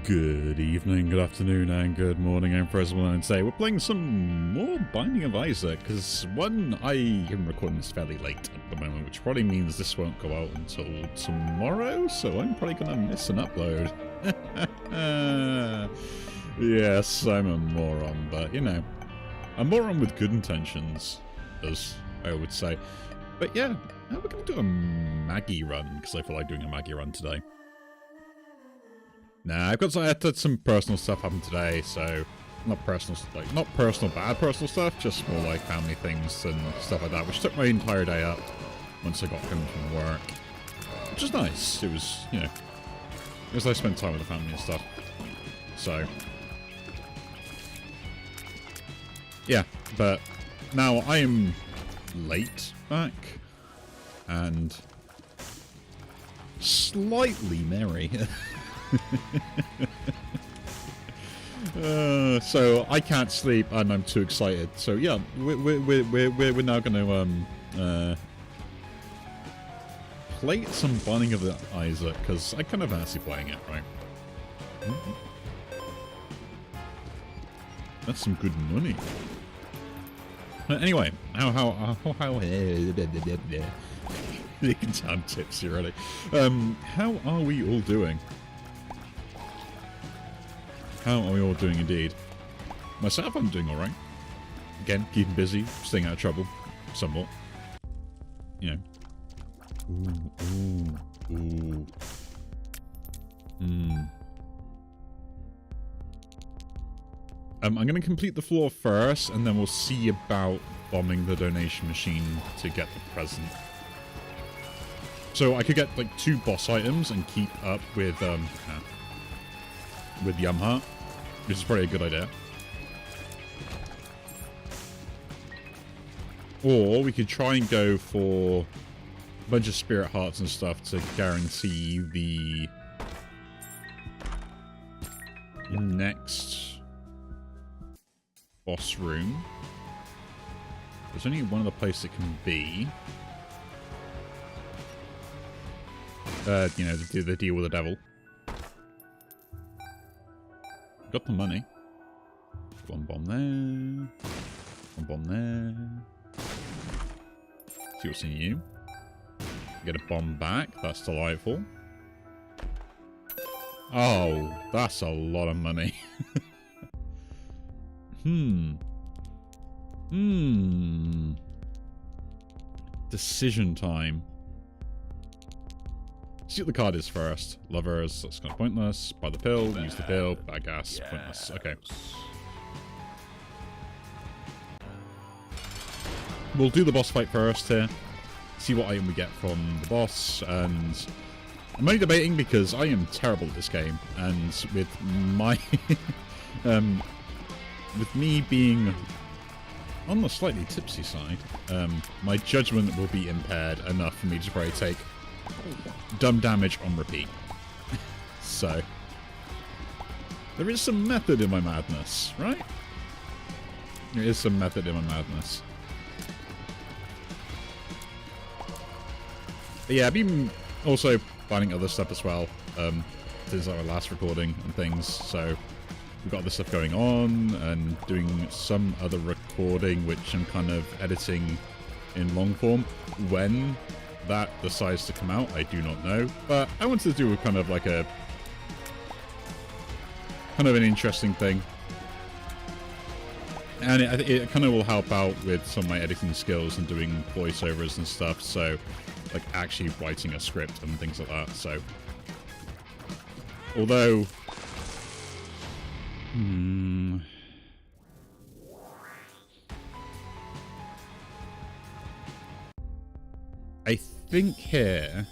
Good evening, good afternoon, and good morning. I'm Freswell, and today we're playing some more Binding of Isaac, because one, I am recording this fairly late at the moment, which probably means this won't go out until tomorrow, so I'm probably going to miss an upload. Yes, I'm a moron, but, you know, a moron with good intentions, as I would say. But yeah, we're going to do a Maggie run, because I feel like doing a Maggie run today. Nah, I had some personal stuff happen today, so not personal bad personal stuff, just more like family things and stuff like that, which took my entire day up once I got home from work, which is nice. It was, you know, it was nice to spend time with the family and stuff. So yeah, but now I am late back and slightly merry. So I can't sleep and I'm too excited. So yeah, we're now going to play some Binding of Isaac, because I kind of fancy playing it, right? That's some good money. Anyway, how you can sound tipsy already. How are we all doing? How are we all doing indeed? Myself, I'm doing alright. Again, keeping busy, staying out of trouble, somewhat. You know. Ooh. I'm going to complete the floor first, and then we'll see about bombing the donation machine to get the present. So I could get like 2 boss items and keep up with Yumha, which is probably a good idea. Or we could try and go for a bunch of spirit hearts and stuff to guarantee the next boss room. There's only one other place it can be. You know, the deal with the devil. Got the money. One bomb there. One bomb there. See what's in you. Get a bomb back. That's delightful. Oh, that's a lot of money. Decision time. See what the card is first. Lovers, that's kind of pointless. Buy the pill, use the pill, bad gas, pointless. Okay. We'll do the boss fight first here. See what item we get from the boss, and I'm only debating because I am terrible at this game, and with my with me being on the slightly tipsy side, my judgment will be impaired enough for me to probably take dumb damage on repeat. So there is some method in my madness, right? There is some method in my madness. But yeah, I've been also finding other stuff as well since our last recording and things, so we've got other stuff going on and doing some other recording which I'm kind of editing in long form. When that decides to come out, I do not know, but I wanted to do a kind of like a kind of an interesting thing, and it kind of will help out with some of my editing skills and doing voiceovers and stuff, so like actually writing a script and things like that. So although I think here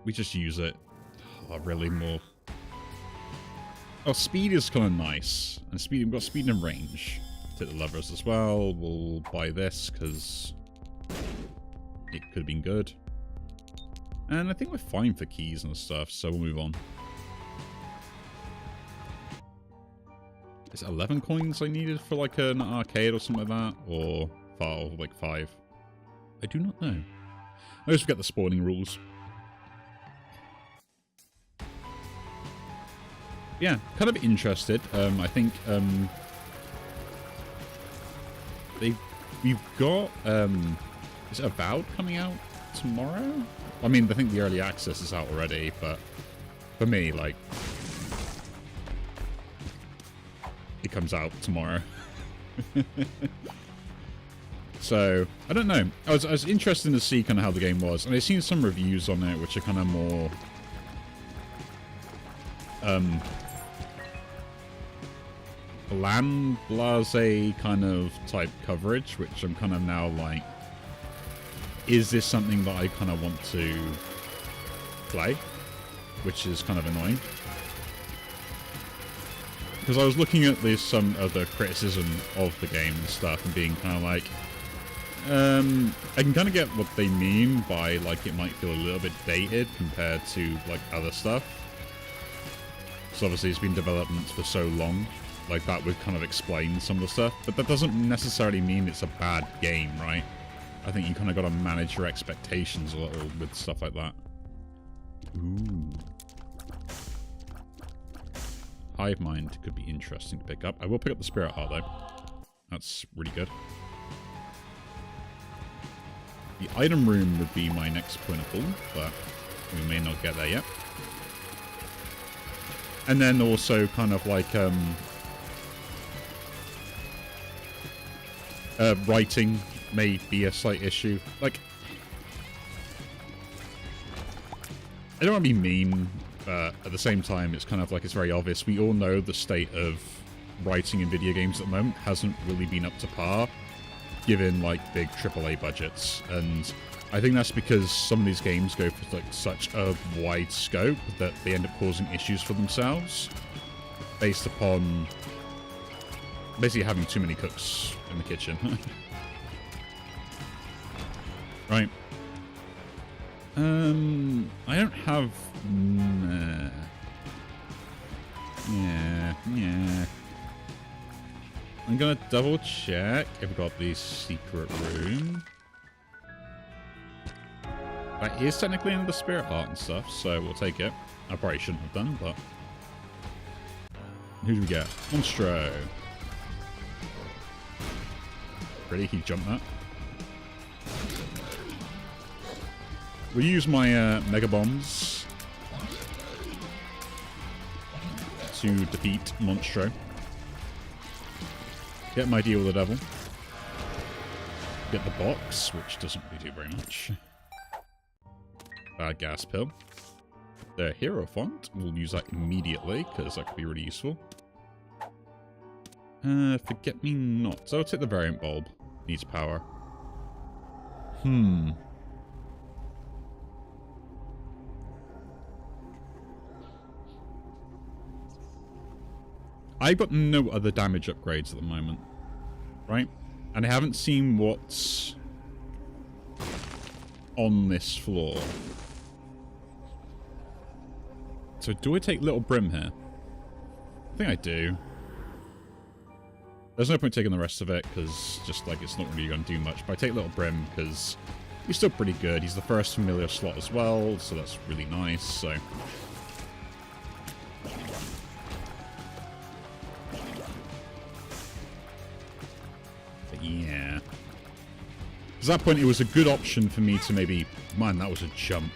we just use it. Oh, really more. Oh, speed is kind of nice, and speed. We've got speed and range. Take the levers as well. We'll buy this because it could have been good, and I think we're fine for keys and stuff. So we'll move on. Is it 11 coins I needed for like an arcade or something like that? Or stuff out of like 5? I do not know. I always forget the spawning rules. Yeah, kind of interested. I think we've got is it Avowed coming out tomorrow? I mean, I think the early access is out already, but for me, like, it comes out tomorrow. So I don't know. I was interested to see kind of how the game was, and I've seen some reviews on it which are kind of more bland, blasé kind of type coverage, which I'm kind of now like, is this something that I kind of want to play? Which is kind of annoying. Because I was looking at this, some of the criticism of the game and stuff, and being kind of like, I can kind of get what they mean by, like, it might feel a little bit dated compared to, like, other stuff. So obviously it's been development for so long. Like, that would kind of explain some of the stuff. But that doesn't necessarily mean it's a bad game, right? I think you kind of got to manage your expectations a little with stuff like that. Ooh. Hive Mind could be interesting to pick up. I will pick up the Spirit Heart, though. That's really good. The item room would be my next point of call, but we may not get there yet. And then also kind of like writing may be a slight issue. Like, I don't want to be mean, but at the same time, it's kind of like it's very obvious. We all know the state of writing in video games at the moment hasn't really been up to par, given like big AAA budgets. And I think that's because some of these games go for like such a wide scope that they end up causing issues for themselves, based upon basically having too many cooks in the kitchen. Right. I don't have... Nah. Yeah. I'm gonna double check if I've got the secret room. That is technically in the Spirit Heart and stuff, so we'll take it. I probably shouldn't have done, but... Who do we get? Monstro. Ready? He jumped that. We'll use my Mega Bombs to defeat Monstro. Get my deal with the devil. Get the box, which doesn't really do very much. Bad gas pill. The hero font, we'll use that immediately, because that could be really useful. Forget me not. So I'll take the variant bulb. Needs power. I've got no other damage upgrades at the moment, right? And I haven't seen what's on this floor. So do I take Little Brim here? I think I do. There's no point taking the rest of it, because just like it's not really going to do much. But I take Little Brim because he's still pretty good. He's the first familiar slot as well, so that's really nice. So... yeah. At that point, it was a good option for me to maybe... Man, that was a jump.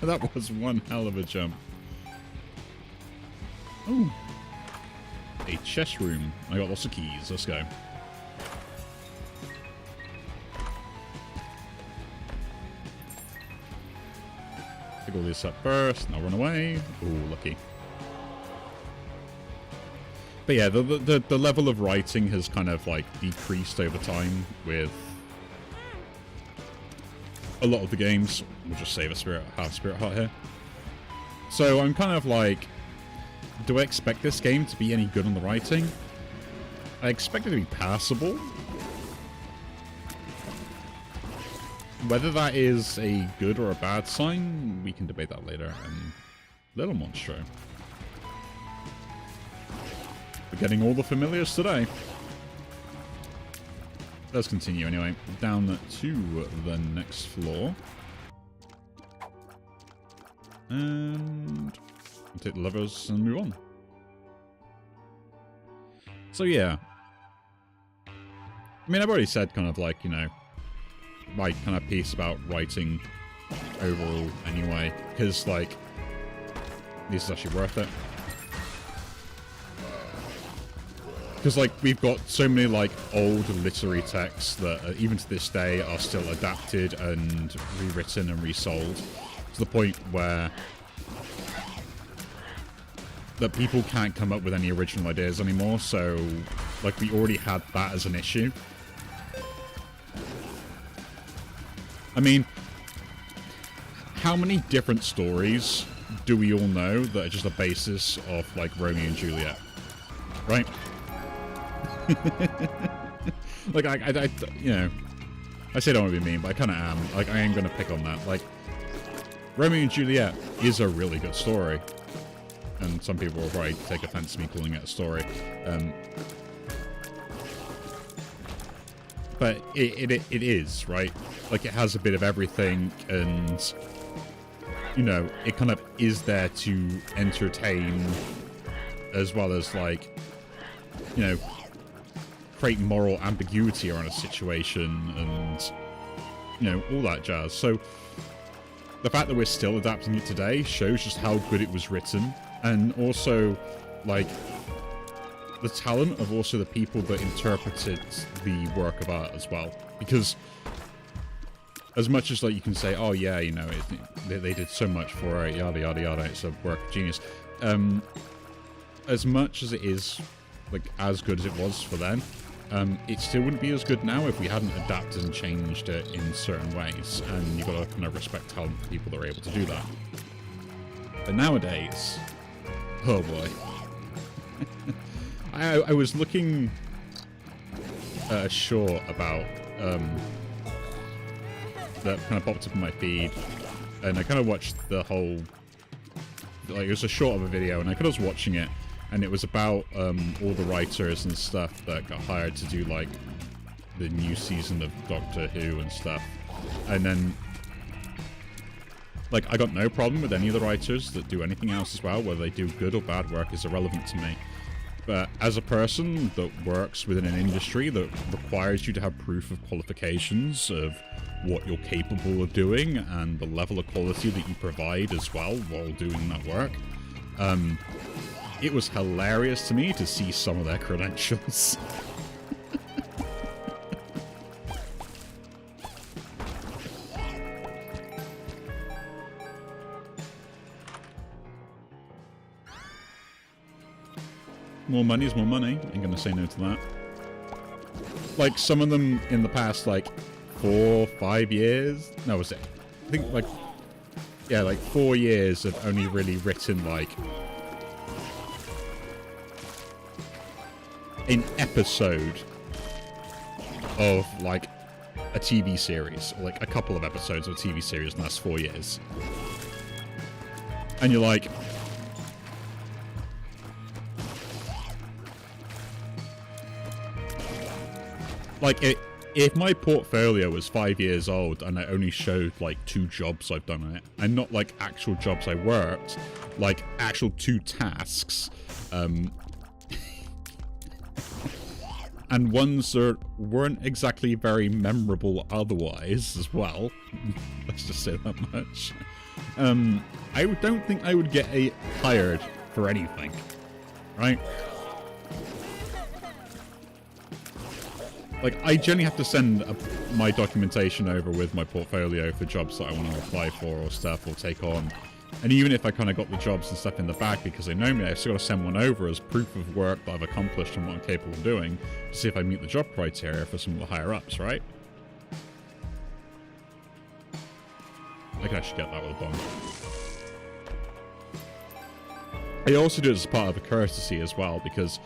That was one hell of a jump. Oh. A chest room. I got lots of keys. Let's go. Pick all this up first. Now run away. Oh, lucky. But yeah, the level of writing has kind of like decreased over time with a lot of the games. We'll just save a Spirit Heart here. So I'm kind of like, do I expect this game to be any good on the writing? I expect it to be passable. Whether that is a good or a bad sign, we can debate that later. And Little Monstro. We're getting all the familiars today. let's continue anyway. Down to the next floor. And take the levers and move on. So yeah. I mean, I've already said kind of like, you know, my kind of piece about writing overall anyway. Because, like, this is actually worth it. Because, like, we've got so many, like, old literary texts that, even to this day, are still adapted and rewritten and resold. To the point where that people can't come up with any original ideas anymore, so, like, we already had that as an issue. I mean, how many different stories do we all know that are just a basis of, like, Romeo and Juliet? Right? Like, I you know, I say I don't want to be mean, but I kind of am. Like, I am going to pick on that. Like, Romeo and Juliet is a really good story. And some people will probably take offense to me calling it a story. But it is, right? Like, it has a bit of everything, and, you know, it kind of is there to entertain, as well as, like, you know, create moral ambiguity around a situation, and, you know, all that jazz. So, the fact that we're still adapting it today shows just how good it was written, and also, like, the talent of also the people that interpreted the work of art as well. Because as much as, like, you can say, oh yeah, you know, they did so much for it, yada yada yada, it's a work of genius. As much as it is, like, as good as it was for then, it still wouldn't be as good now if we hadn't adapted and changed it in certain ways. And you've got to kind of respect talented people that are able to do that. But nowadays, oh boy. I was looking at a short about, that kind of popped up in my feed, and I kind of watched the whole, like, it was a short of a video, and I kind of was watching it, and it was about, all the writers and stuff that got hired to do, like, the new season of Doctor Who and stuff. And then, like, I got no problem with any of the writers that do anything else as well. Whether they do good or bad work is irrelevant to me. But as a person that works within an industry that requires you to have proof of qualifications of what you're capable of doing and the level of quality that you provide as well while doing that work, it was hilarious to me to see some of their credentials. More money is more money. Ain't gonna say no to that. Like, some of them in the past, like, 4, 5 years? No, was it? I think, like, yeah, like 4 years have only really written, like, an episode of, like, a TV series. Or, like, a couple of episodes of a TV series in the last 4 years. And you're like, if my portfolio was 5 years old and I only showed, like, 2 jobs I've done on it, and not, like, actual jobs I worked, like, actual 2 tasks, and ones that weren't exactly very memorable otherwise as well, let's just say that much, I don't think I would get hired for anything, right? Like, I generally have to send my documentation over with my portfolio for jobs that I want to apply for or stuff or take on. And even if I kind of got the jobs and stuff in the back because they know me, I still got to send one over as proof of work that I've accomplished and what I'm capable of doing to see if I meet the job criteria for some of the higher-ups, right? I can actually get that with a bomb. I also do it as part of a courtesy as well, because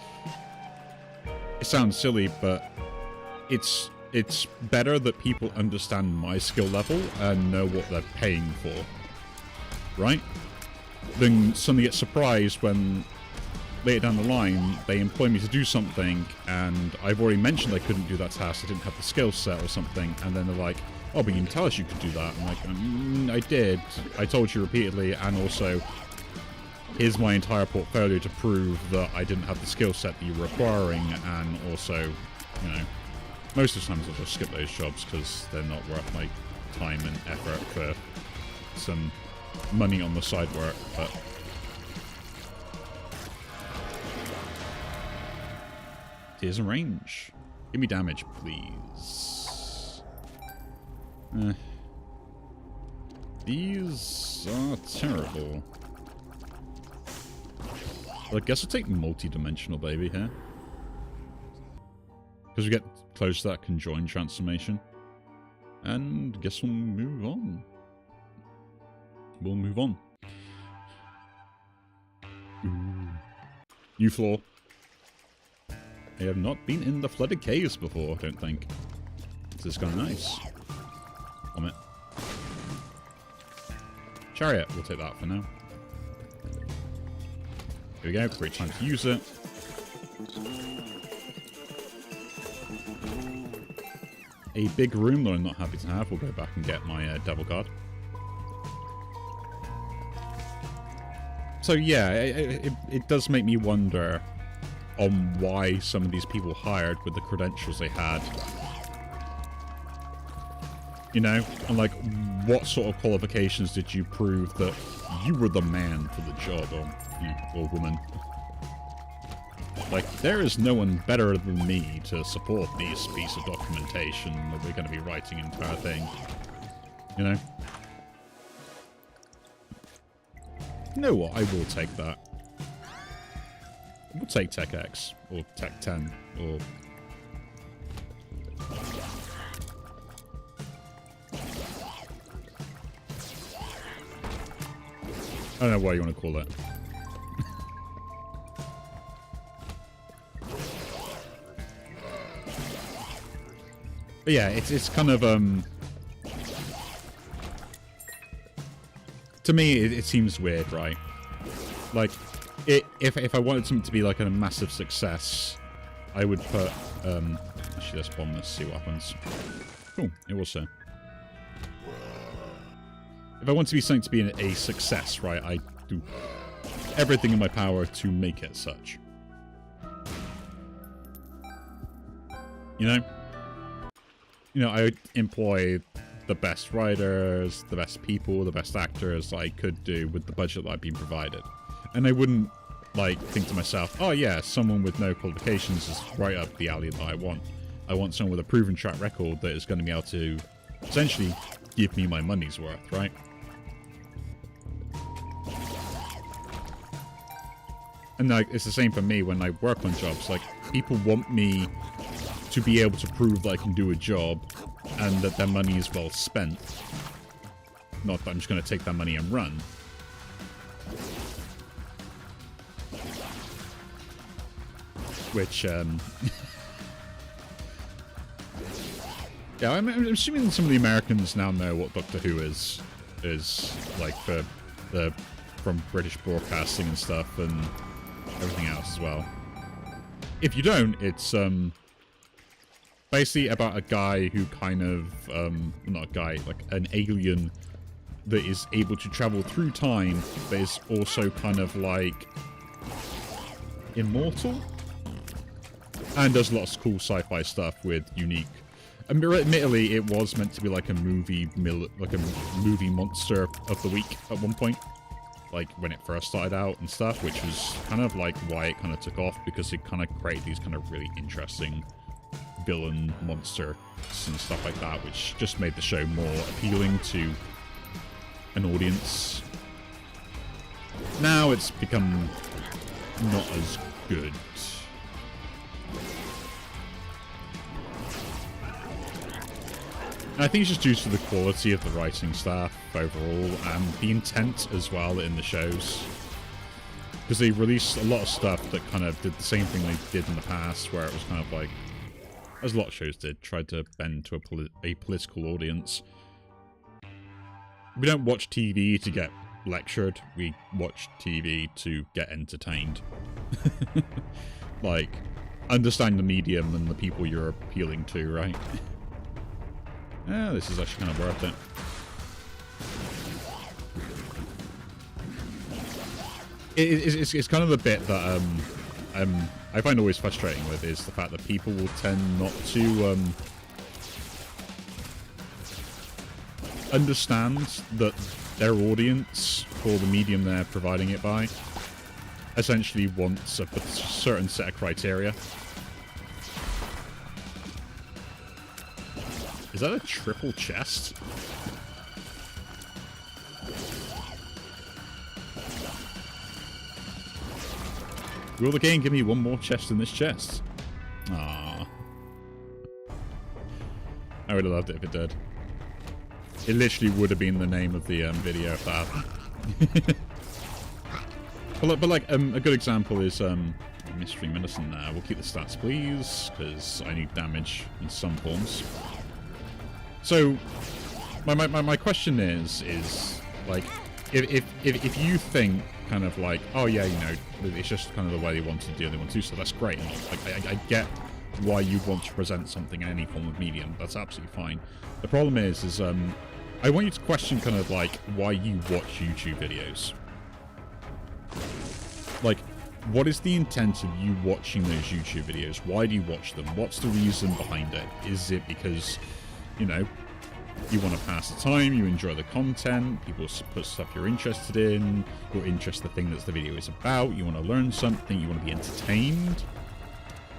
it sounds silly, but it's better that people understand my skill level and know what they're paying for, right? Than suddenly get surprised when later down the line, they employ me to do something, and I've already mentioned I couldn't do that task, I didn't have the skill set or something, and then they're like, oh, but you didn't tell us you could do that. I'm like, I did. I told you repeatedly, and also, here's my entire portfolio to prove that I didn't have the skill set that you were requiring, and also, you know, most of the times I'll just skip those jobs because they're not worth my time and effort for some money on the side work, but... Here's a range. Give me damage, please. These are terrible. Well, I guess I'll take multi-dimensional baby here. Because we get close to that conjoined transformation. And I guess we'll move on. We'll move on. Ooh. New floor. I have not been in the flooded caves before, I don't think. This is kind of nice. Vomit. Chariot, we'll take that for now. Here we go, great time to use it. A big room that I'm not happy to have. We'll go back and get my devil card. So yeah, it does make me wonder on why some of these people hired with the credentials they had. You know? And like, what sort of qualifications did you prove that you were the man for the job, or, you know, or woman? Like, there is no one better than me to support this piece of documentation that we're going to be writing an entire thing. You know? You know what? I will take that. We'll take Tech X, or Tech 10, or... I don't know what you want to call it. But yeah, it's kind of, to me, it seems weird, right? Like, if I wanted something to be like a massive success, I would put, actually let's bomb this, see what happens. Cool, it was so. If I want to be something to be a success, right, I do everything in my power to make it such. You know? You know, I would employ the best writers, the best people, the best actors I could do with the budget that I've been provided. And I wouldn't, like, think to myself, oh yeah, someone with no qualifications is right up the alley that I want. I want someone with a proven track record that is going to be able to essentially give me my money's worth, right? And like, it's the same for me when I work on jobs. Like, people want me to be able to prove that I can do a job and that their money is well spent. Not that I'm just going to take that money and run. Which, yeah, I'm assuming some of the Americans now know what Doctor Who is like from British broadcasting and stuff and everything else as well. If you don't, it's basically about a guy who kind of not a guy, like an alien that is able to travel through time, but is also kind of like immortal and does lots of cool sci-fi stuff with unique. Admittedly, it was meant to be like a movie monster of the week at one point, like when it first started out and stuff, which was kind of like why it kind of took off, because it kind of created these kind of really interesting villain monsters and stuff like that, which just made the show more appealing to an audience. Now it's become not as good. And I think it's just due to the quality of the writing staff overall and the intent as well in the shows. Because they released a lot of stuff that kind of did the same thing they did in the past, where it was kind of like, as a lot of shows did, tried to bend to a political audience. We don't watch TV to get lectured. We watch TV to get entertained. Like, understand the medium and the people you're appealing to, right? Yeah, this is actually kind of worth it. It's kind of the bit that I find always frustrating with, is the fact that people will tend not to understand that their audience, for the medium they're providing it by, essentially wants a certain set of criteria. Is that a triple chest? Will the game give me one more chest in this chest? Ah, I would have loved it if it did. It literally would have been the name of the video if that happened. but like a good example is mystery medicine. We'll keep the stats, please, because I need damage in some forms. So my question is like, if you think kind of like, oh yeah, you know, it's just kind of the way they want to do. They want to do so. That's great. Like I get why you want to present something in any form of medium. That's absolutely fine. The problem is I want you to question kind of like why you watch YouTube videos. Like, what is the intent of you watching those YouTube videos? Why do you watch them? What's the reason behind it? Is it because, you know, you want to pass the time, you enjoy the content, people put stuff you're interested in, you're interested in the thing that the video is about, you want to learn something, you want to be entertained?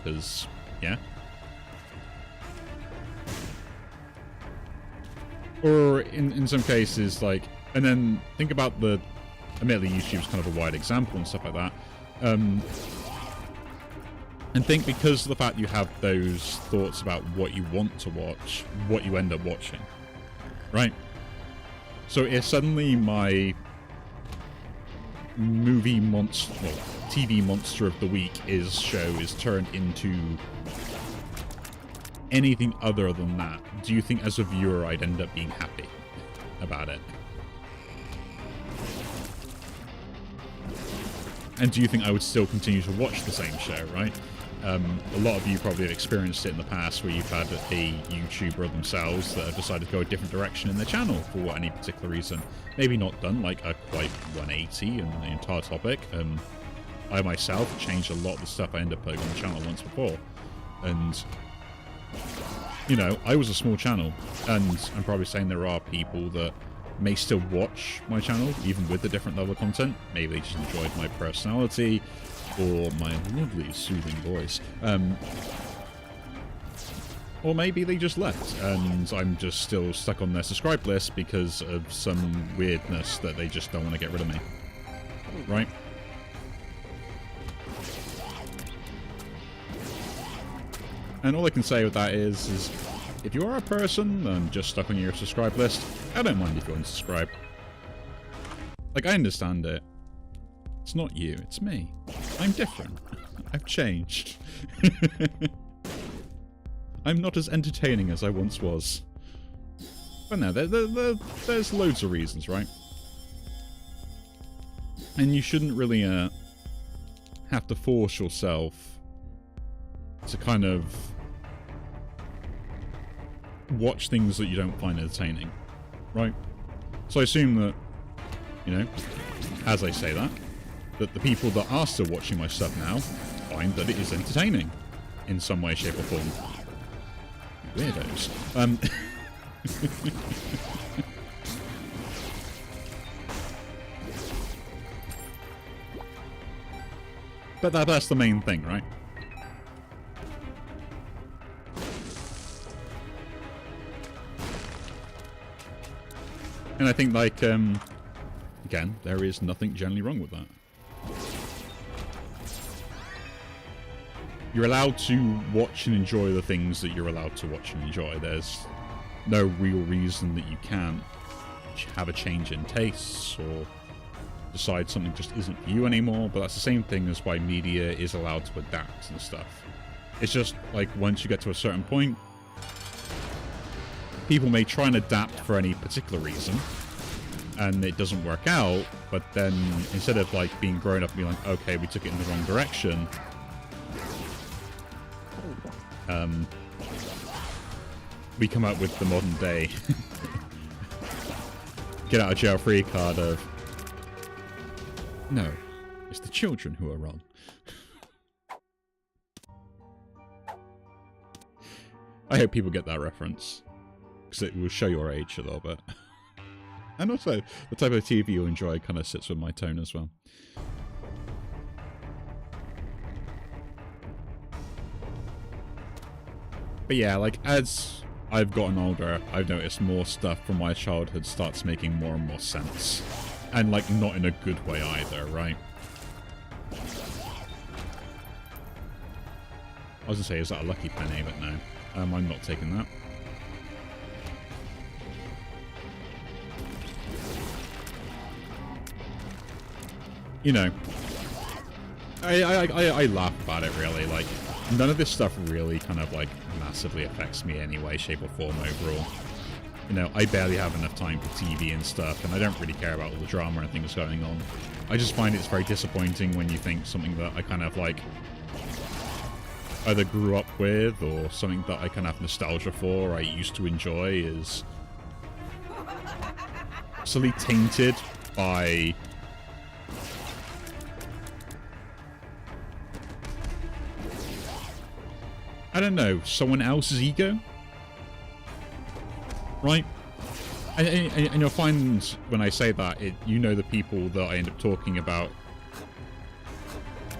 Because, yeah. Or in some cases, like, and then think about the, admittedly YouTube's kind of a wide example and stuff like that, and think because of the fact you have those thoughts about what you want to watch, what you end up watching, right? So if suddenly my movie monster, well, TV monster of the week is turned into anything other than that, do you think as a viewer I'd end up being happy about it? And do you think I would still continue to watch the same show, right? A lot of you probably have experienced it in the past where you've had a YouTuber themselves that have decided to go a different direction in their channel for any particular reason. Maybe not done like a quite 180 in the entire topic. I myself changed a lot of the stuff I ended up putting on the channel once before. And, you know, I was a small channel, and I'm probably saying there are people that may still watch my channel, even with the different level of content. Maybe they just enjoyed my personality, or my lovely soothing voice. Or maybe they just left, and I'm just still stuck on their subscribe list because of some weirdness that they just don't want to get rid of me. Right? And all I can say with that is if you are a person just stuck on your subscribe list, I don't mind if you unsubscribe. Like, I understand it. It's not you, it's me. I'm different. I've changed. I'm not as entertaining as I once was. But no, there's loads of reasons, right? And you shouldn't really have to force yourself to kind of watch things that you don't find entertaining, right? So I assume that, you know, as I say that the people that are still watching my stuff now find that it is entertaining in some way, shape, or form. Weirdos. But that's the main thing, right? And I think, like, again, there is nothing generally wrong with that. You're allowed to watch and enjoy the things that you're allowed to watch and enjoy. There's no real reason that you can't have a change in tastes or decide something just isn't for you anymore, but that's the same thing as why media is allowed to adapt and stuff. It's just, like, once you get to a certain point, people may try and adapt for any particular reason, and it doesn't work out, but then instead of like being grown up and being like, okay, we took it in the wrong direction, we come up with the modern day get out of jail free card of, no, it's the children who are wrong. I hope people get that reference, because it will show your age a little bit. And also, the type of TV you enjoy kind of sits with my tone as well. But yeah, like, as I've gotten older, I've noticed more stuff from my childhood starts making more and more sense. And, like, not in a good way either, right? I was gonna say, is that a lucky penny? But no. I'm not taking that. You know, I laugh about it, really. Like, none of this stuff really kind of, like, massively affects me in any way, shape, or form overall. You know, I barely have enough time for TV and stuff, and I don't really care about all the drama and things going on. I just find it's very disappointing when you think something that I kind of, like, either grew up with, or something that I kind of have nostalgia for, or I used to enjoy, is slightly tainted by I don't know, someone else's ego? Right? And you'll find when I say that, you know the people that I end up talking about,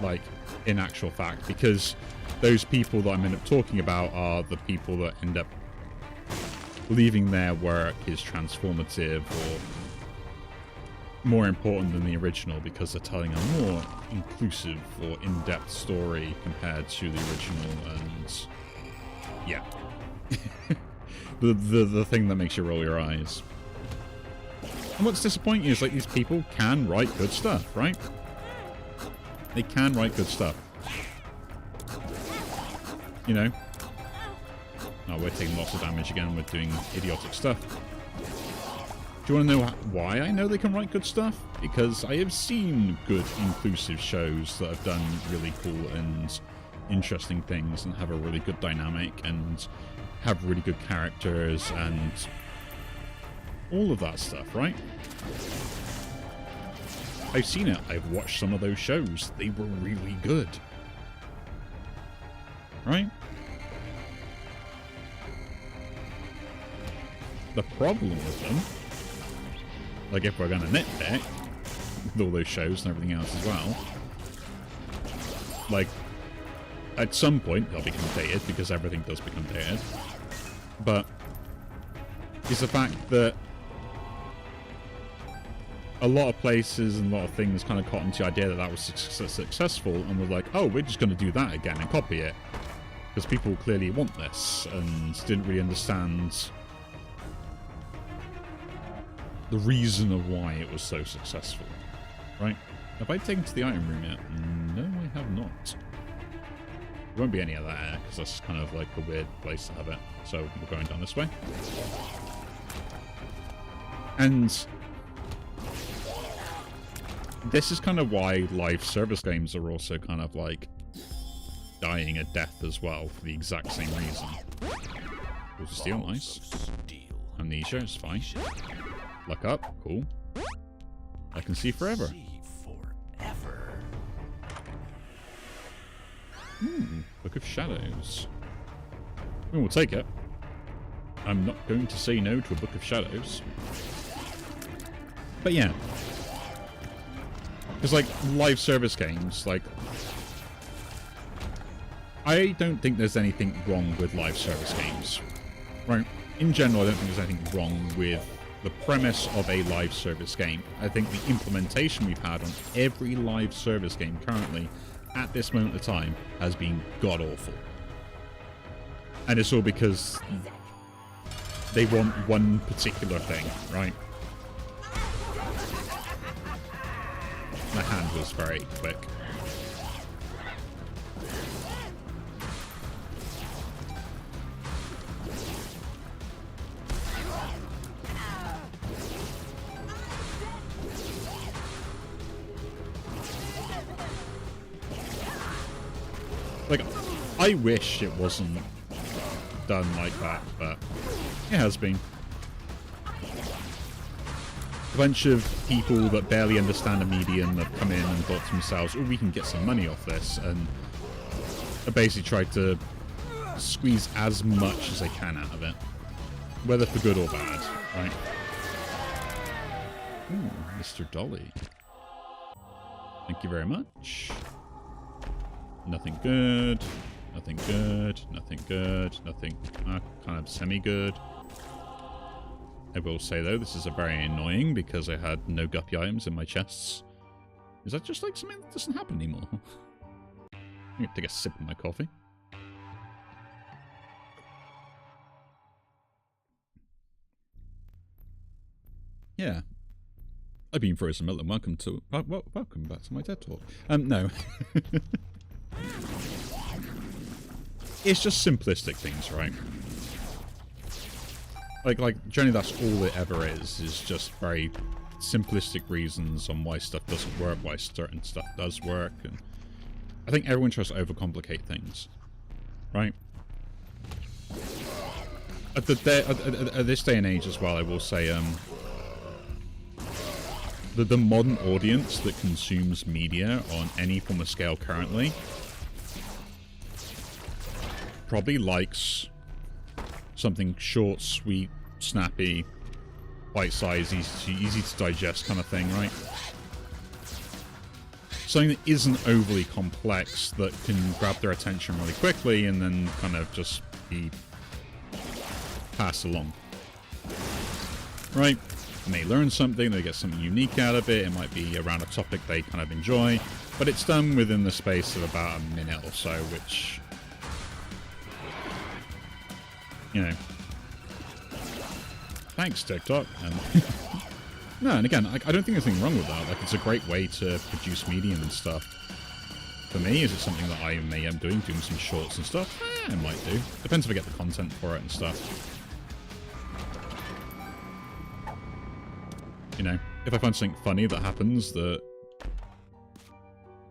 like, in actual fact, because those people that I'm end up talking about are the people that end up believing their work is transformative or more important than the original because they're telling a more inclusive or in-depth story compared to the original, and yeah. the thing that makes you roll your eyes. And what's disappointing is, like, these people can write good stuff, right? They can write good stuff. You know? Oh, we're taking lots of damage again. We're doing idiotic stuff. Do you want to know why I know they can write good stuff? Because I have seen good, inclusive shows that have done really cool and interesting things and have a really good dynamic and have really good characters and all of that stuff, right? I've seen it. I've watched some of those shows. They were really good. Right? The problem with them, like, if we're going to nitpick, with all those shows and everything else as well, like, at some point they'll become dated, because everything does become dated, but it's the fact that a lot of places and a lot of things kind of caught into the idea that that was successful and were like, oh, we're just going to do that again and copy it, because people clearly want this, and didn't really understand the reason of why it was so successful, right? Have I taken to the item room yet? No, I have not. There won't be any of that air, because that's kind of like a weird place to have it. So we're going down this way. And this is kind of why live service games are also kind of like dying a death as well, for the exact same reason. Balls of steel, nice. Amnesia is fine. Luck up, cool. I can see forever. Book of Shadows. We'll take it. I'm not going to say no to a Book of Shadows. But yeah. Because, like, live service games, like, I don't think there's anything wrong with live service games. Right? In general, I don't think there's anything wrong with the premise of a live service game. I think the implementation we've had on every live service game currently, at this moment of time, has been god-awful. And it's all because they want one particular thing, right? My hand was very quick. Like, I wish it wasn't done like that, but it has been. A bunch of people that barely understand the medium have come in and thought to themselves, oh, we can get some money off this, and I basically tried to squeeze as much as I can out of it. Whether for good or bad, right? Ooh, Mr. Dolly. Thank you very much. Nothing good. Nothing good. Nothing good. Nothing kind of semi-good. I will say, though, this is a very annoying because I had no guppy items in my chests. Is that just like something that doesn't happen anymore? I'm going to take a sip of my coffee. Yeah. I've been Frozen Milton. Welcome back to my TED Talk. No. It's just simplistic things, right? Like generally that's all it ever is just very simplistic reasons on why stuff doesn't work, why certain stuff does work, and I think everyone tries to overcomplicate things, right? At this day and age as well, I will say, the modern audience that consumes media on any form of scale currently probably likes something short, sweet, snappy, bite-sized, easy to digest kind of thing, right? Something that isn't overly complex, that can grab their attention really quickly and then kind of just be passed along. Right? And they learn something, they get something unique out of it, it might be around a topic they kind of enjoy, but it's done within the space of about a minute or so, which, you know, thanks TikTok. No, and again, I don't think there's anything wrong with that. Like, it's a great way to produce medium and stuff. For me, is it something that I may am doing some shorts and stuff? I might do. Depends if I get the content for it and stuff. You know, if I find something funny that happens that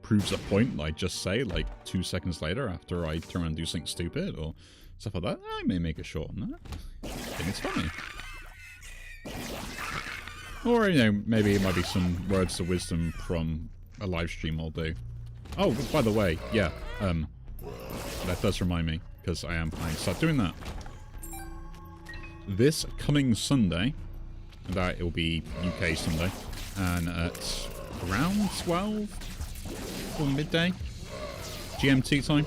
proves a point that I just say, like, 2 seconds later after I turn around and do something stupid or stuff like that, I may make a short on that. I think it's funny. Or, you know, maybe it might be some words of wisdom from a live stream I'll do. Oh, by the way, yeah, that does remind me, because I am planning to start doing that. This coming Sunday, that it will be UK Sunday, and at around 12 or midday GMT time,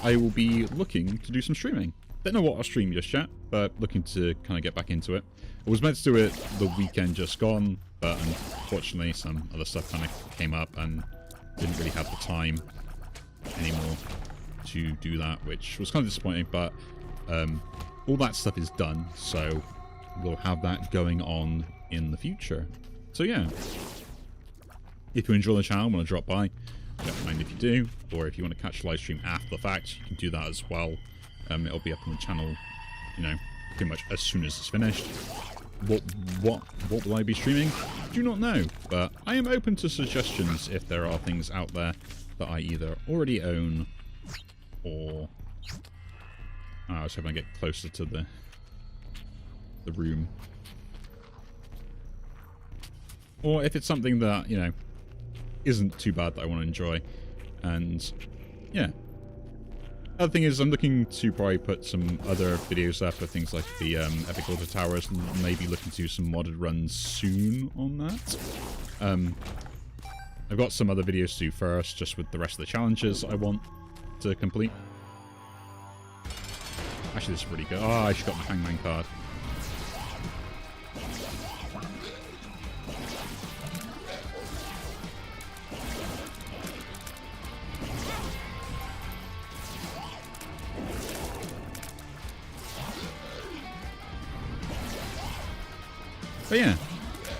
I will be looking to do some streaming. Don't know what I'll stream just yet, but looking to kind of get back into it. I was meant to do it the weekend just gone, but unfortunately some other stuff kind of came up and didn't really have the time anymore to do that, which was kind of disappointing, but all that stuff is done, so we'll have that going on in the future. So yeah, if you enjoy the channel, want to drop by, don't mind if you do, or if you want to catch the live stream after the fact, you can do that as well. It'll be up on the channel, you know, pretty much as soon as it's finished. What will I be streaming? Do not know, but I am open to suggestions if there are things out there that I either already own or I was hoping I get closer to the room, or if it's something that, you know, isn't too bad that I want to enjoy. And yeah, other thing is I'm looking to probably put some other videos up of things like the Epic Water Towers, and maybe looking to do some modded runs soon on that. I've got some other videos to do first, just with the rest of the challenges I want to complete. Actually, this is really good. Oh, I just got my Hangman card. But yeah,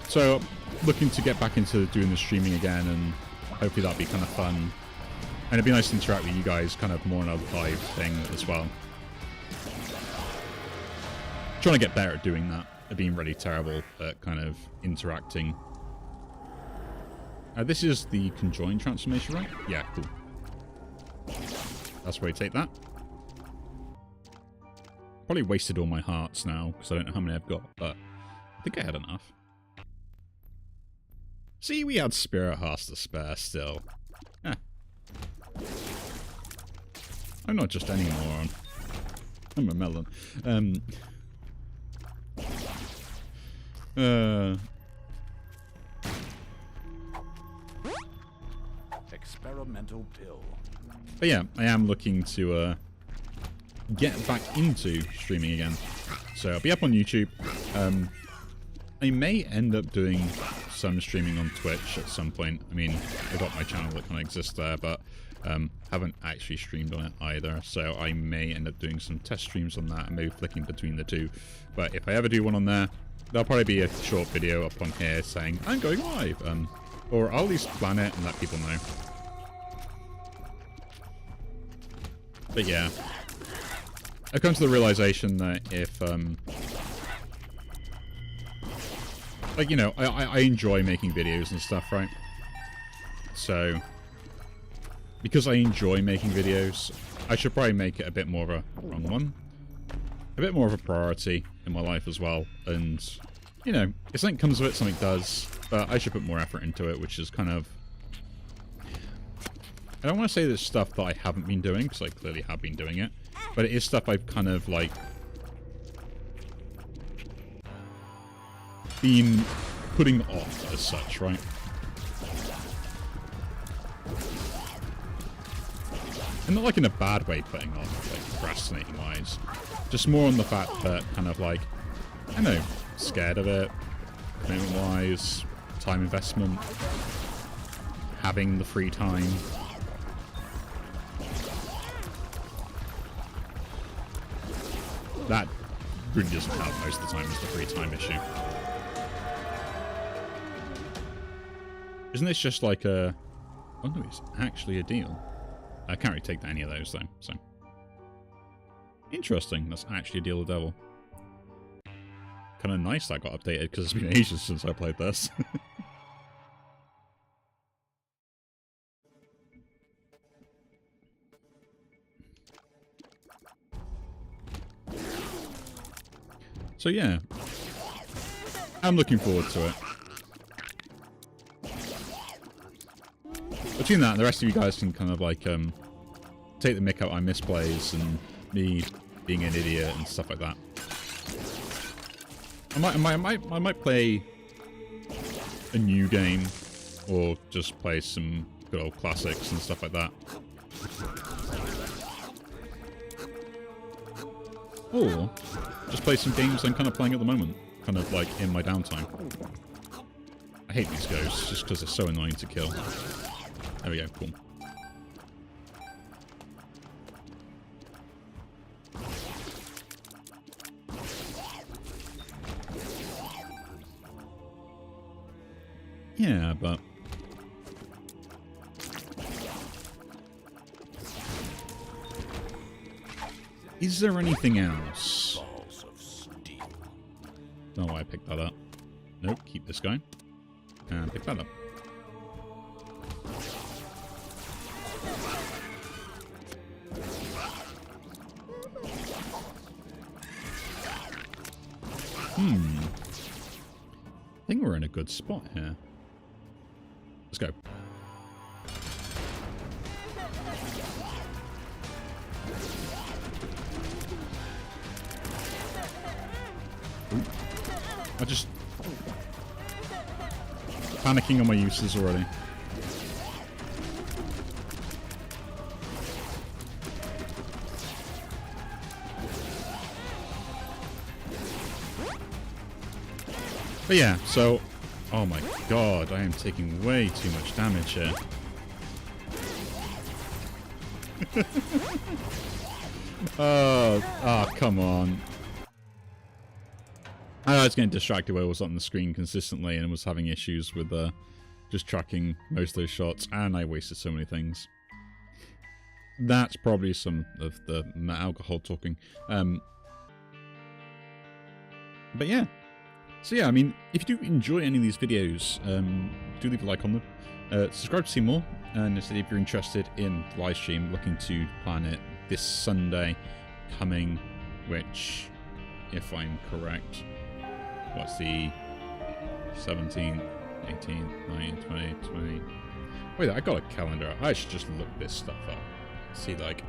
so looking to get back into doing the streaming again, and hopefully that'll be kind of fun. And it'd be nice to interact with you guys kind of more on a live thing as well. Trying to get better at doing that. I've been really terrible at kind of interacting. This is the conjoined transformation, right? Yeah, cool. that's where you take that. Probably wasted all my hearts now, because I don't know how many I've got, but I think I had enough. See, we had spirit hearts to spare still. Eh. I'm not just any moron. I'm a melon. Experimental pill. But yeah, I am looking to get back into streaming again. So I'll be up on YouTube. I may end up doing some streaming on Twitch at some point. I mean, I've got my channel that kind of exists there, but haven't actually streamed on it either. So I may end up doing some test streams on that and maybe flicking between the two. But if I ever do one on there, there'll probably be a short video up on here saying, I'm going live. Or I'll at least plan it and let people know. But yeah, I've come to the realization that if, like, you know, I enjoy making videos and stuff, right? So, because I enjoy making videos, I should probably make it a bit more of a, wrong one, a bit more of a priority in my life as well. And, you know, if something comes of it, something does, but I should put more effort into it, which is kind of, I don't want to say there's stuff that I haven't been doing, because I clearly have been doing it, but it is stuff I've kind of, like, been putting off as such, right? And not like in a bad way putting off, like procrastinating wise. Just more on the fact that kind of like, I don't know, scared of it, commitment wise, time investment, having the free time. That really doesn't help most of the time, is the free time issue. Isn't this just like a... Oh no, it's actually a deal. I can't really take any of those though, so... Interesting, that's actually a deal of the devil. Kind of nice that got updated, because it's been ages since I played this. So yeah, I'm looking forward to it. Between that and the rest of you guys can kind of like take the mick out I misplays and me being an idiot and stuff like that. I might play a new game or just play some good old classics and stuff like that. Or just play some games I'm kind of playing at the moment, kind of like in my downtime. I hate these ghosts just because they're so annoying to kill. There we go, cool. Yeah, but... Is there anything else? Oh, I picked that up. Nope, keep this going. And pick that up. I think we're in a good spot here. Let's go. Ooh. I just... panicking on my uses already. But yeah, so... Oh my god, I am taking way too much damage here. Oh, come on. I was getting distracted where I was on the screen consistently and was having issues with just tracking most of those shots, and I wasted so many things. That's probably some of the alcohol talking. But yeah. So yeah, I mean, if you do enjoy any of these videos, do leave a like on them. Subscribe to see more. And if you're interested in the live stream, looking to plan it this Sunday coming, which, if I'm correct, what's the 17th, 18th, 19th, 20th, 20th. Wait, I got a calendar. I should just look this stuff up. See, like,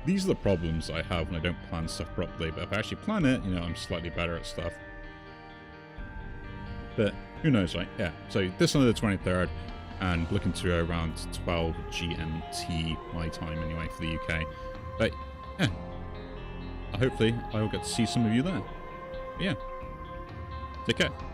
these are the problems I have when I don't plan stuff properly, but if I actually plan it, you know, I'm slightly better at stuff. But who knows, right? Yeah, so this Sunday the 23rd, and looking to go around 12 GMT, my time anyway, for the UK. But, yeah, hopefully I will get to see some of you there. But yeah, take care.